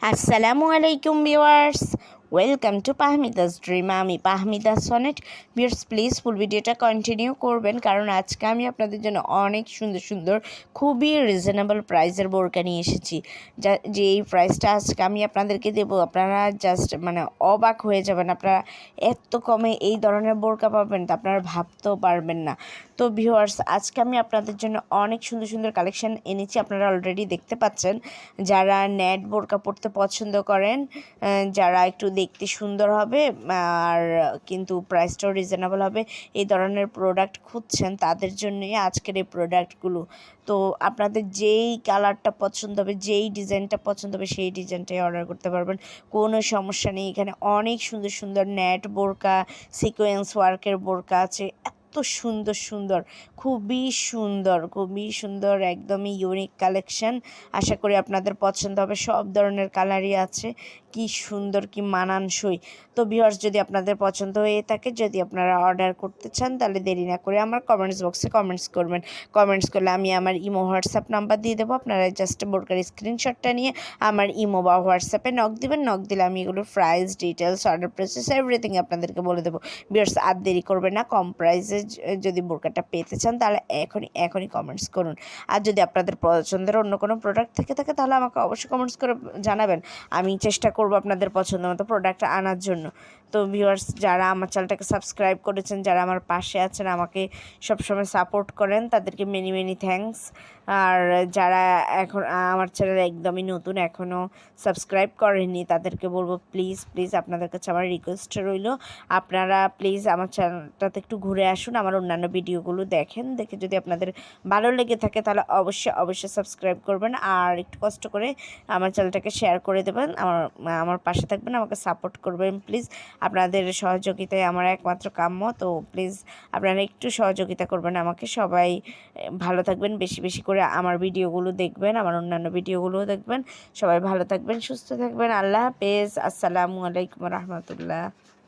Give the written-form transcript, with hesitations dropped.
আসসালামু আলাইকুম viewers, welcome to fahmidasdream। আমি ফাহমিদা সনেট। ভিউয়ার্স প্লিজ ফুল ভিডিওটা কন্টিনিউ করবেন, কারণ আজকে আমি আপনাদের জন্য অনেক সুন্দর সুন্দর খুবই রিজনেবল প্রাইসের বোরকা নিয়ে এসেছি। যে এই প্রাইসটা আজকে আমি আপনাদেরকে দেবো, আপনারা জাস্ট অবাক হয়ে যাবেন। আপনারা এত কমে এই ধরনের বোরকা পাবেন তা আপনারা ভাবতেও পারবেন না। তো ভিউয়ার্স আজকে আমি আপনাদের জন্য অনেক সুন্দর সুন্দর কালেকশন এনেছি, আপনারা অলরেডি দেখতে পাচ্ছেন। যারা নেট বোরকা পরতে পছন্দ করেন, যারা একটু দেখতে সুন্দর হবে আর কিন্তু প্রাইসটাও রিজনেবল হবে, এই ধরনের প্রোডাক্ট খুঁজছেন, তাদের জন্যই আজকের এই প্রোডাক্টগুলো। তো আপনাদের যেই কালারটা পছন্দ হবে, যেই ডিজাইনটা পছন্দ হবে, সেই ডিজাইনটাই অর্ডার করতে পারবেন, কোনো সমস্যা নেই। এখানে অনেক সুন্দর সুন্দর নেট বোরকা, সিকোয়েন্স ওয়ার্কের বোরকা আছে, এত সুন্দর সুন্দর, খুবই সুন্দর, খুবই সুন্দর, একদমই ইউনিক কালেকশন। আশা করি আপনাদের পছন্দ হবে। সব ধরনের কালারই আছে, কি সুন্দর, কি মানানসই। তো ভিউয়ার্স যদি আপনাদের পছন্দ হয়ে থাকে, যদি আপনারা অর্ডার করতে চান, তাহলে দেরি না করে আমার কমেন্টস বক্সে কমেন্টস করবেন। কমেন্টস করলে আমি আমার ইমো হোয়াটসঅ্যাপ নাম্বার দিয়ে দেবো, আপনারা জাস্ট বোরকার স্ক্রিনশটটা নিয়ে আমার ইমো বা হোয়াটসঅ্যাপে নক দিবেন। নক দিলে আমি এগুলো price details, order process, everything আপনাদেরকে বলে দেবো। ভিউয়ার্স আর দেরি করবেন না, কম প্রাইসে যদি বোরকাটা পেতে চান তাহলে এখনই কমেন্টস করুন। আর যদি আপনাদের পছন্দের অন্য কোনো প্রোডাক্ট থেকে থাকে তাহলে আমাকে অবশ্যই কমেন্টস করে জানাবেন, আমি চেষ্টা করব আপনাদের পছন্দ মতো প্রোডাক্ট আনার জন্য। তো ভিউয়ার্স যারা আমার চ্যানেলটাকে সাবস্ক্রাইব করেছেন, যারা আমার পাশে আছেন, আমাকে সবসময় সাপোর্ট করেন, তাদেরকে মেনি মেনি থ্যাঙ্কস। আর যারা এখন আমার চ্যানেল একদমই নতুন, এখনও সাবস্ক্রাইব করেননি, তাদেরকে বলবো প্লিজ প্লিজ আপনাদের কাছে আমার রিকোয়েস্ট রইল, আপনারা প্লিজ আমার চ্যানেলটাতে একটু ঘুরে আসুন, আমার অন্যান্য ভিডিওগুলো দেখেন। দেখে যদি আপনাদের ভালো লেগে থাকে তাহলে অবশ্যই সাবস্ক্রাইব করবেন, আর একটু কষ্ট করে আমার চ্যানেলটাকে শেয়ার করে দেবেন, আমার পাশে থাকবেন, আমাকে সাপোর্ট করবেন প্লিজ। আপনাদের সহযোগিতায় আমার একমাত্র কাম্য। তো প্লিজ আপনারা একটু সহযোগিতা করবেন আমাকে। সবাই ভালো থাকবেন, বেশি বেশি করে আমার ভিডিওগুলো দেখবেন, আমার অন্যান্য ভিডিওগুলোও দেখবেন। সবাই ভালো থাকবেন, সুস্থ থাকবেন। আল্লাহ হাফেজ। আসসালামু আলাইকুম রহমতুল্লাহ।